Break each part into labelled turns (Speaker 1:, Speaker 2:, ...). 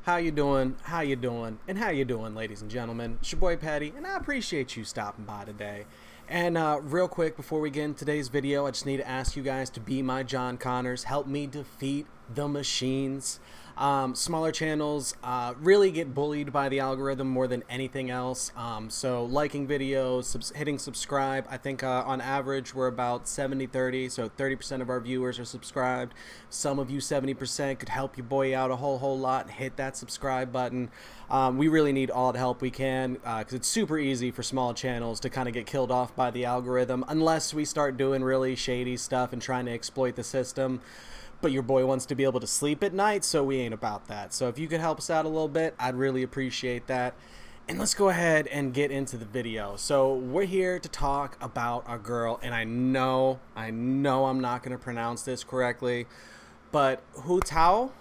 Speaker 1: How you doing? How you doing? And how you doing, ladies and gentlemen? It's your boy Patty, and I appreciate you stopping by today. And real quick, before we get into today's video, I just need to ask you guys to be my John Connors. Help me defeat the machines. Smaller channels really get bullied by the algorithm more than anything else. So liking videos, hitting subscribe. I think on average we're about 70-30, so 30% of our viewers are subscribed. Some of you 70% could help your boy out a whole lot. Hit that subscribe button. We really need all the help we can because it's super easy for small channels to kind of get killed off by the algorithm unless we start doing really shady stuff and trying to exploit the system. But your boy wants to be able to sleep at night, so we ain't about that. So if you could help us out a little bit, I'd really appreciate that. And let's go ahead and get into the video. So we're here to talk about our girl, and I know I'm not going to pronounce this correctly, but Hu Tao,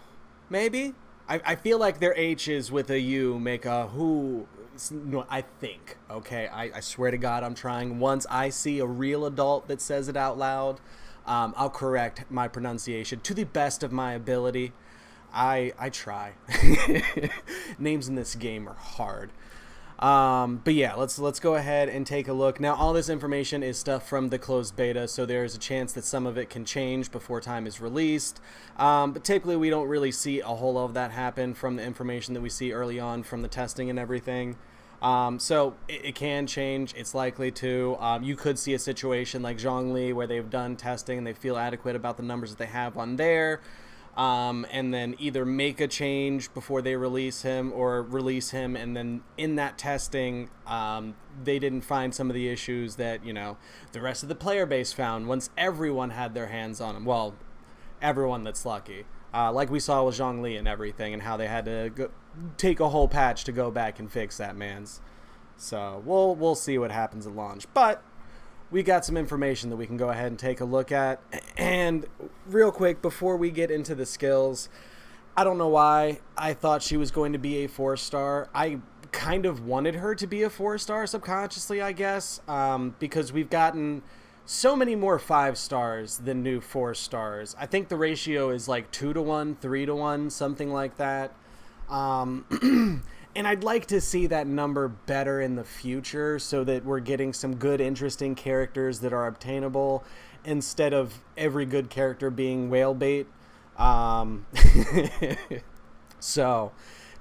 Speaker 1: maybe? I feel like their H's with a U make a who. No, I think. Okay, I swear to God, I'm trying. Once I see a real adult that says it out loud, I'll correct my pronunciation to the best of my ability. I try. Names in this game are hard. But yeah, let's go ahead and take a look. Now, all this information is stuff from the closed beta, so there's a chance that some of it can change before time is released. But typically, we don't really see a whole lot of that happen from the information that we see early on from the testing and everything. So it can change. It's likely to. You could see a situation like Zhongli where they've done testing and they feel adequate about the numbers that they have on there. And then either make a change before they release him or release him, and then in that testing they didn't find some of the issues that the rest of the player base found once everyone had their hands on him. Well, everyone that's lucky, like we saw with Zhongli and everything, and how they had to take a whole patch to go back and fix that man's. So we'll see what happens at launch, but we got some information that we can go ahead and take a look at. And real quick, before we get into the skills, I don't know why I thought she was going to be a 4-star. I kind of wanted her to be a 4-star subconsciously, I guess, because we've gotten so many more 5 stars than new 4 stars. I think the ratio is like 2-to-1, 3-to-1, something like that. And I'd like to see that number better in the future so that we're getting some good, interesting characters that are obtainable instead of every good character being Whalebait. So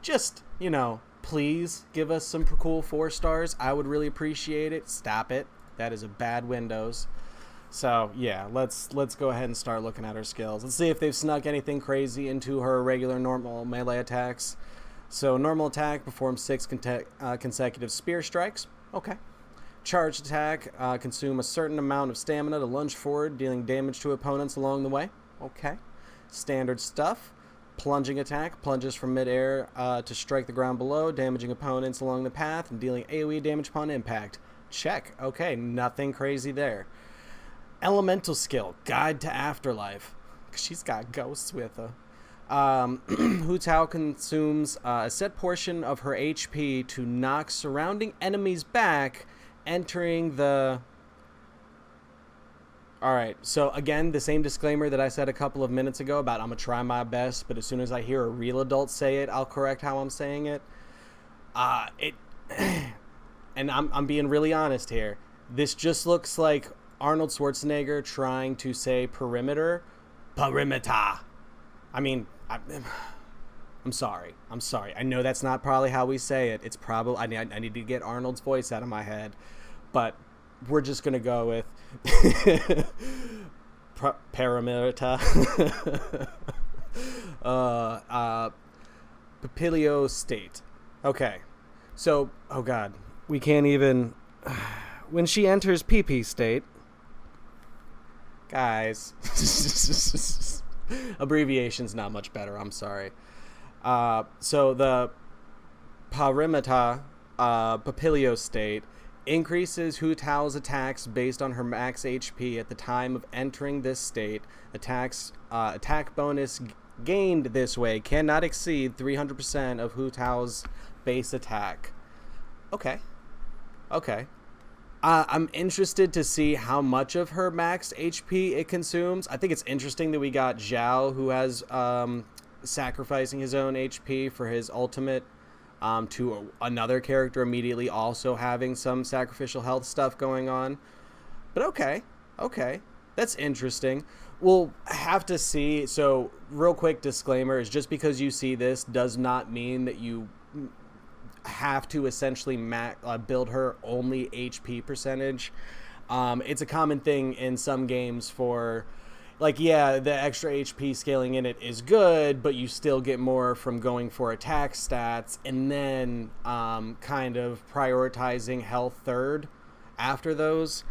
Speaker 1: just, please give us some cool 4 stars. I would really appreciate it. Stop it. That is a bad Windows. So yeah, let's go ahead and start looking at her skills. Let's see if they've snuck anything crazy into her regular normal melee attacks. So normal attack performs 6 consecutive spear strikes. Okay. Charged attack consume a certain amount of stamina to lunge forward, dealing damage to opponents along the way. Okay. Standard stuff. Plunging attack plunges from midair to strike the ground below, damaging opponents along the path and dealing AoE damage upon impact. Check. Okay, nothing crazy there. Elemental skill, Guide to Afterlife. She's got ghosts with her. Hu Tao consumes a set portion of her HP to knock surrounding enemies back, entering the... Alright, so again, the same disclaimer that I said a couple of minutes ago about I'm going to try my best, but as soon as I hear a real adult say it, I'll correct how I'm saying it. And I'm being really honest here. This just looks like Arnold Schwarzenegger trying to say perimeter. Perimeter. I mean, I'm sorry. I know that's not probably how we say it. It's probably I need to get Arnold's voice out of my head, but we're just gonna go with perimeter. Papilio state. Okay, so oh god, we can't even. When she enters PP state, guys. Abbreviation's not much better. I'm sorry. So the perimeter Papilio state increases Hu Tao's attacks based on her max HP at the time of entering this state. Attack bonus gained this way cannot exceed 300% of Hu Tao's base attack. Okay. I'm interested to see how much of her max HP it consumes. I think it's interesting that we got Zhao, who has sacrificing his own HP for his ultimate, to another character immediately also having some sacrificial health stuff going on. But okay, that's interesting. We'll have to see. So real quick disclaimer is just because you see this does not mean that you have to essentially build her only HP percentage. It's a common thing in some games for, like, yeah, the extra HP scaling in it is good, but you still get more from going for attack stats and then kind of prioritizing health third after those.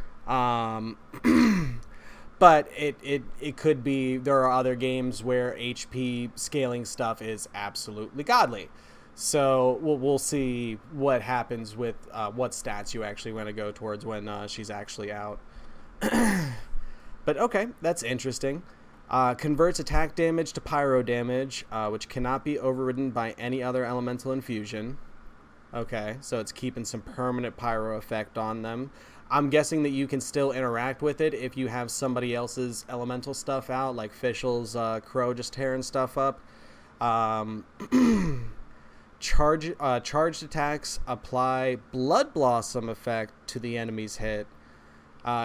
Speaker 1: But it could be there are other games where HP scaling stuff is absolutely godly. So we'll see what happens with what stats you actually want to go towards when she's actually out. But okay, that's interesting. Converts attack damage to pyro damage, which cannot be overridden by any other elemental infusion. Okay, so it's keeping some permanent pyro effect on them. I'm guessing that you can still interact with it if you have somebody else's elemental stuff out, like Fischl's Crow just tearing stuff up. Charged attacks apply Blood Blossom effect to the enemy's hit.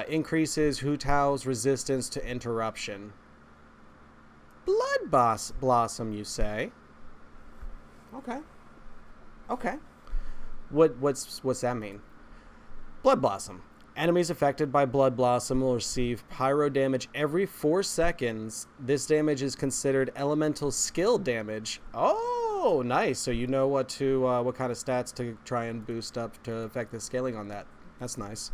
Speaker 1: Increases Hu Tao's resistance to interruption. Blood Blossom, you say? Okay. What's that mean? Blood Blossom. Enemies affected by Blood Blossom will receive pyro damage every 4 seconds. This damage is considered elemental skill damage. Oh, nice. So you know what kind of stats to try and boost up to affect the scaling on that. That's nice.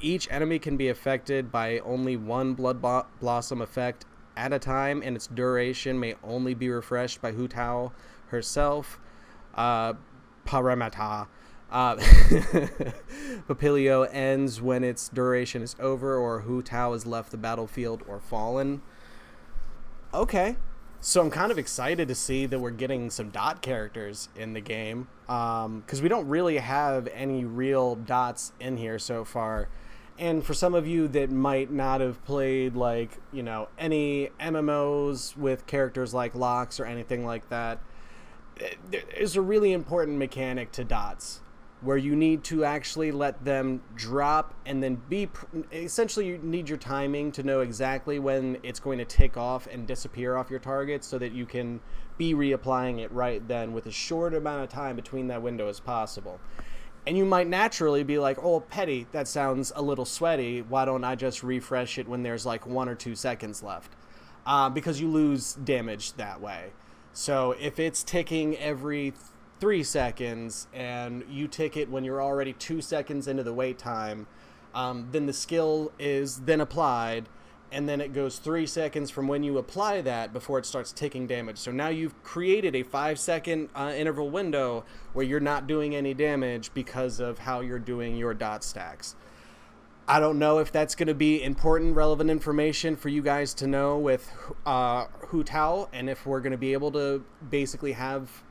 Speaker 1: Each enemy can be affected by only one Blood Blossom effect at a time, and its duration may only be refreshed by Hu Tao herself. Paramata. Papilio ends when its duration is over or Hu Tao has left the battlefield or fallen. Okay. So I'm kind of excited to see that we're getting some dot characters in the game, because we don't really have any real dots in here so far. And for some of you that might not have played, like, you know, any MMOs with characters like Locks or anything like that, there's a really important mechanic to dots where you need to actually let them drop and then essentially you need your timing to know exactly when it's going to tick off and disappear off your target so that you can be reapplying it right then with as short amount of time between that window as possible. And you might naturally be like, oh, Petty, that sounds a little sweaty. Why don't I just refresh it when there's like 1 or 2 seconds left? Because you lose damage that way. So if it's ticking every 3 seconds and you tick it when you're already 2 seconds into the wait time, then the skill is then applied, and then it goes 3 seconds from when you apply that before it starts ticking damage. So now you've created a 5-second interval window where you're not doing any damage because of how you're doing your dot stacks. I don't know if that's going to be important, relevant information for you guys to know with Hu Tao, and if we're going to be able to basically have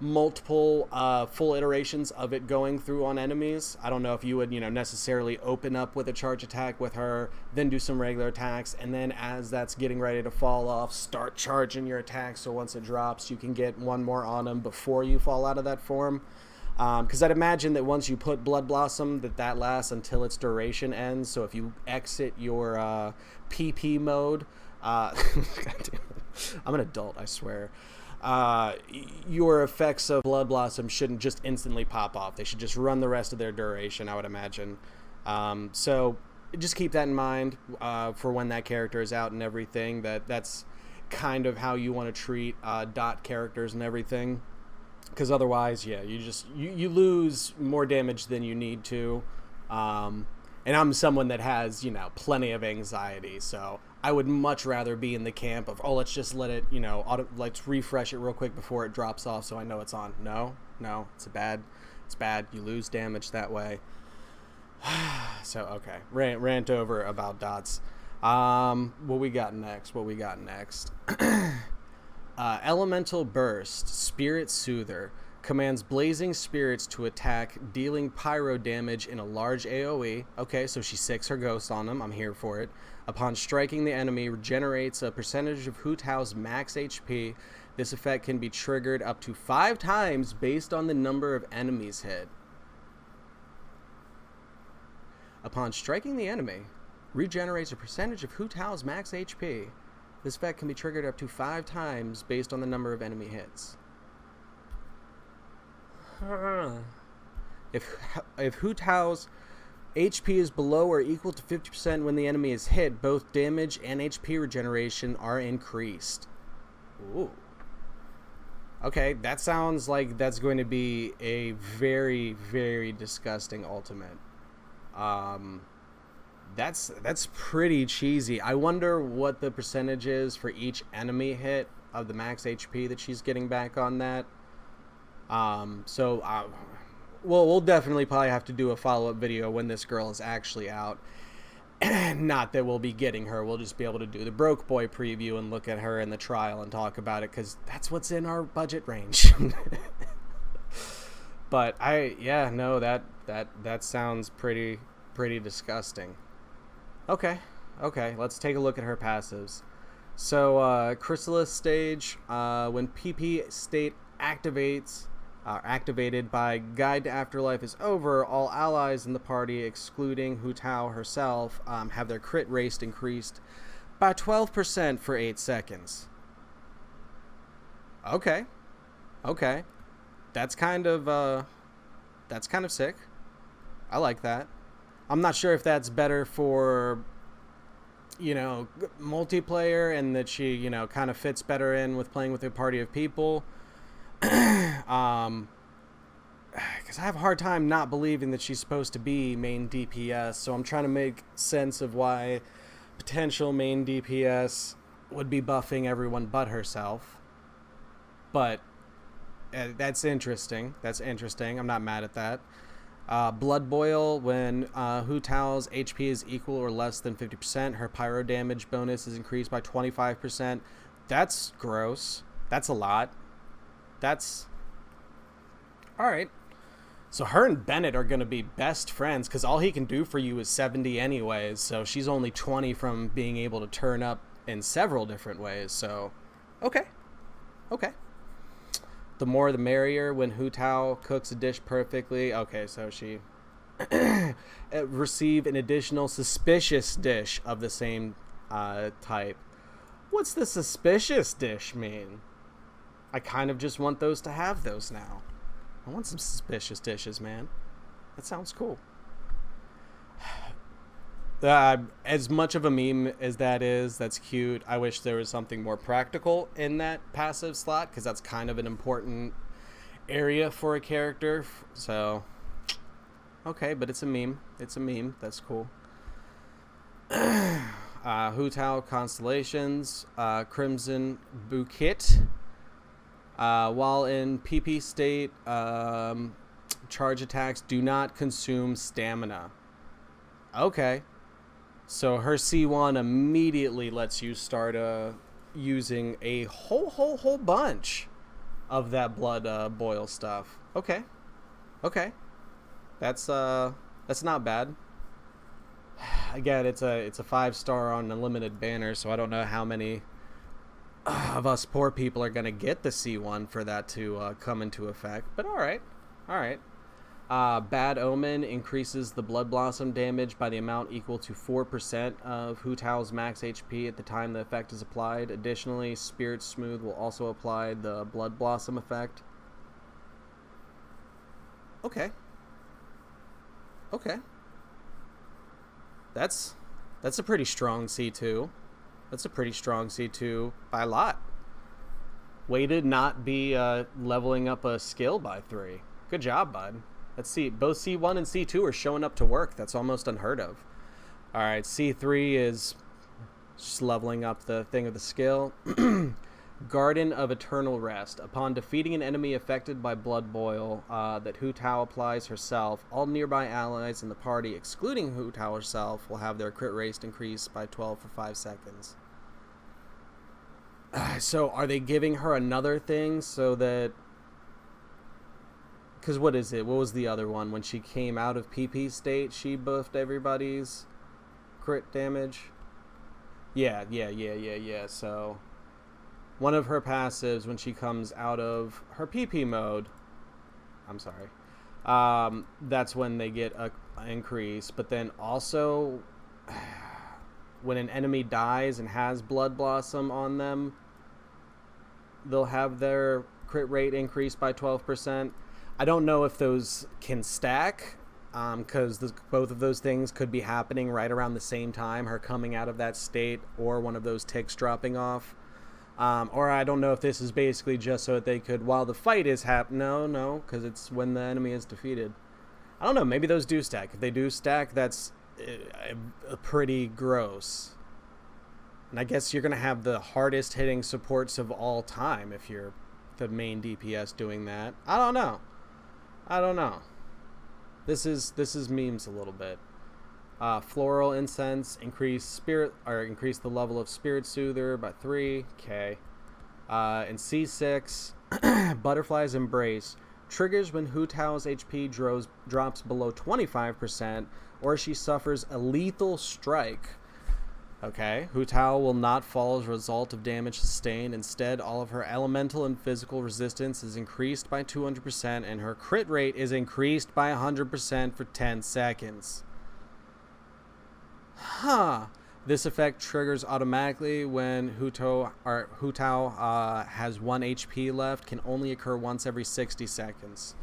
Speaker 1: multiple full iterations of it going through on enemies. I don't know if you would, necessarily open up with a charge attack with her, then do some regular attacks, and then as that's getting ready to fall off, start charging your attacks, so once it drops, you can get one more on them before you fall out of that form. Because I'd imagine that once you put Blood Blossom, that lasts until its duration ends. So if you exit your PP mode, I'm an adult, I swear. Your effects of Blood Blossom shouldn't just instantly pop off. They should just run the rest of their duration, I would imagine. So just keep that in mind for when that character is out and everything. That's kind of how you want to treat dot characters and everything. Because otherwise, yeah, you lose more damage than you need to. And I'm someone that has, plenty of anxiety, so I would much rather be in the camp of, let's just let it, let's refresh it real quick before it drops off so I know it's on. No, it's bad. You lose damage that way. So, okay, rant over about dots. What we got next? Elemental Burst, Spirit Soother. Commands blazing spirits to attack, dealing pyro damage in a large AoE. Okay, so she sicks her ghost on them. I'm here for it. Upon striking the enemy, regenerates a percentage of Hu Tao's max HP. This effect can be triggered up to 5 times based on the number of enemies hit. Upon striking the enemy, regenerates a percentage of Hu Tao's max HP. This effect can be triggered up to 5 times based on the number of enemy hits. If Hu Tao's HP is below or equal to 50% when the enemy is hit, both damage and HP regeneration are increased. Ooh. Okay, that sounds like that's going to be a very, very disgusting ultimate. That's pretty cheesy. I wonder what the percentage is for each enemy hit of the max HP that she's getting back on that. We'll definitely probably have to do a follow-up video when this girl is actually out. Not that we'll be getting her. We'll just be able to do the Broke Boy preview and look at her in the trial and talk about it, because that's what's in our budget range. But that sounds pretty disgusting. Okay, let's take a look at her passives. So, Chrysalis stage, when PP state activated by Guide to Afterlife is over, all allies in the party, excluding Hu Tao herself, have their crit rate increased by 12% for 8 seconds. Okay. That's kind of sick. I like that. I'm not sure if that's better for, multiplayer, and that she, kind of fits better in with playing with a party of people. Because I have a hard time not believing that she's supposed to be main DPS, so I'm trying to make sense of why potential main DPS would be buffing everyone but herself. But that's interesting. I'm not mad at that. Blood Boil, when Hu Tao's HP is equal or less than 50%, her pyro damage bonus is increased by 25%. That's gross. That's a lot. That's alright. So her and Bennett are going to be best friends, because all he can do for you is 70 anyways, so she's only 20 from being able to turn up in several different ways. So okay. The more the merrier, when Hu Tao cooks a dish perfectly. Okay, so she receive an additional suspicious dish of the same type. What's the suspicious dish mean? I kind of just want those to have those now. I want some suspicious dishes, man. That sounds cool. As much of a meme as that is, that's cute. I wish there was something more practical in that passive slot, because that's kind of an important area for a character. So, okay, but it's a meme. That's cool. Hu Tao Constellations, Crimson Bouquet. While in PP state, charge attacks do not consume stamina. Okay. So her C1 immediately lets you start using a whole bunch of that blood boil stuff. Okay. That's not bad. Again, it's a 5-star on a limited banner, so I don't know how many of us poor people are going to get the C1 for that to come into effect. But all right. Bad Omen increases the Blood Blossom damage by the amount equal to 4% of Hu Tao's max HP at the time the effect is applied. Additionally, Spirit Smooth will also apply the Blood Blossom effect. Okay. That's a pretty strong C2. That's a pretty strong C2 by a lot. Way to not be leveling up a skill by 3. Good job, bud. Let's see. Both C1 and C2 are showing up to work. That's almost unheard of. All right, C3 is just leveling up the thing of the skill. Garden of Eternal Rest. Upon defeating an enemy affected by Blood Boil that Hu Tao applies herself, all nearby allies in the party, excluding Hu Tao herself, will have their crit rate increased by 12 for 5 seconds. So are they giving her another thing so that Because what is it? What was the other one? When she came out of PP state, she buffed everybody's crit damage. Yeah. So one of her passives when she comes out of her PP mode, I'm sorry, that's when they get a increase. But then also when an enemy dies and has Blood Blossom on them, they'll have their crit rate increased by 12%. I don't know if those can stack, because both of those things could be happening right around the same time, her coming out of that state or one of those ticks dropping off. Or I don't know if this is basically just so that they could, while the fight is happening, no, because it's when the enemy is defeated. I don't know, maybe those do stack. If they do stack, that's pretty gross. And I guess you're going to have the hardest hitting supports of all time if you're the main DPS doing that. I don't know. This is memes a little bit. Floral incense, increase the level of Spirit Soother by 3. Okay. And C6, Butterfly's Embrace triggers when Hu Tao's HP drops below 25%, or she suffers a lethal strike. Okay, Hu Tao will not fall as a result of damage sustained. Instead, all of her elemental and physical resistance is increased by 200%, and her crit rate is increased by 100% for 10 seconds. This effect triggers automatically when Hu Tao has 1 HP left, can only occur once every 60 seconds.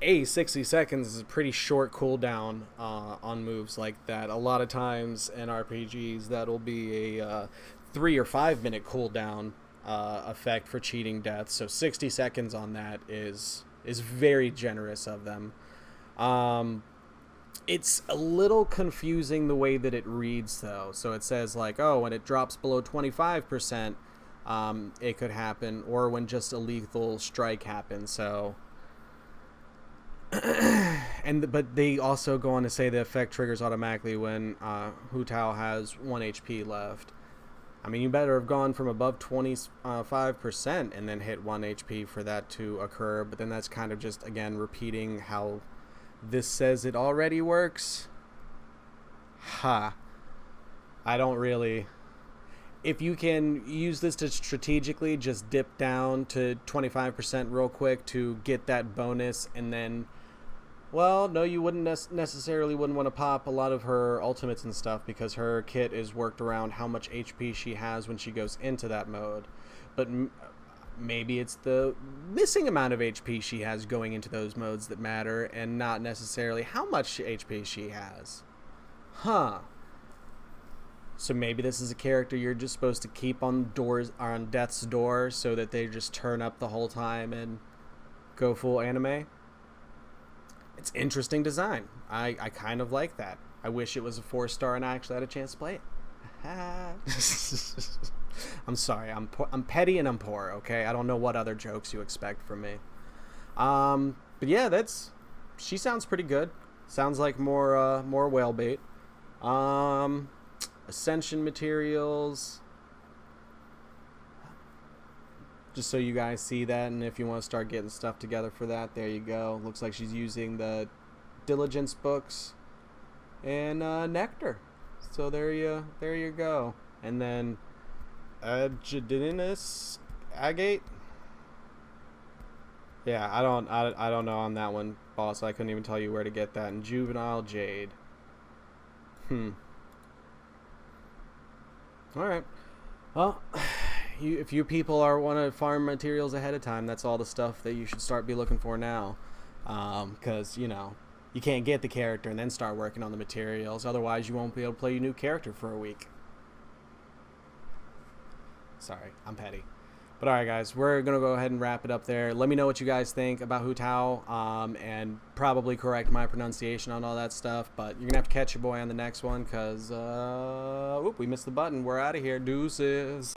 Speaker 1: 60 seconds is a pretty short cooldown on moves like that. A lot of times in RPGs, that'll be a 3 or 5 minute cooldown effect for cheating deaths. So 60 seconds on that is very generous of them. It's a little confusing the way that it reads, though. So it says like, oh, when it drops below 25%, it could happen, or when just a lethal strike happens. So. But they also go on to say the effect triggers automatically when Hu Tao has 1 HP left. I mean, you better have gone from above 25% and then hit 1 HP for that to occur. But then that's kind of just, again, repeating how this says it already works. I don't really. If you can use this to strategically just dip down to 25% real quick to get that bonus, and then, well, no, you wouldn't necessarily want to pop a lot of her ultimates and stuff, because her kit is worked around how much HP she has when she goes into that mode. But maybe it's the missing amount of HP she has going into those modes that matter, and not necessarily how much HP she has. So maybe this is a character you're just supposed to keep on death's door so that they just turn up the whole time and go full anime. It's interesting design. I kind of like that. I wish it was a 4-star and I actually had a chance to play it. I'm sorry. I'm petty and I'm poor, okay? I don't know what other jokes you expect from me. But yeah, she sounds pretty good. Sounds like more Whalebait. Ascension materials, just so you guys see that, and if you want to start getting stuff together for that, there you go. Looks like she's using the Diligence books and Nectar, so there you go. And then Jadinus Agate, yeah, I don't know on that one, boss. I couldn't even tell you where to get that. And Juvenile Jade. Alright. Well, if you people want to farm materials ahead of time, that's all the stuff that you should start be looking for now. Because, you can't get the character and then start working on the materials. Otherwise, you won't be able to play your new character for a week. Sorry, I'm petty. But alright, guys, we're going to go ahead and wrap it up there. Let me know what you guys think about Hu Tao, and probably correct my pronunciation on all that stuff. But you're going to have to catch your boy on the next one, because we missed the button. We're out of here. Deuces.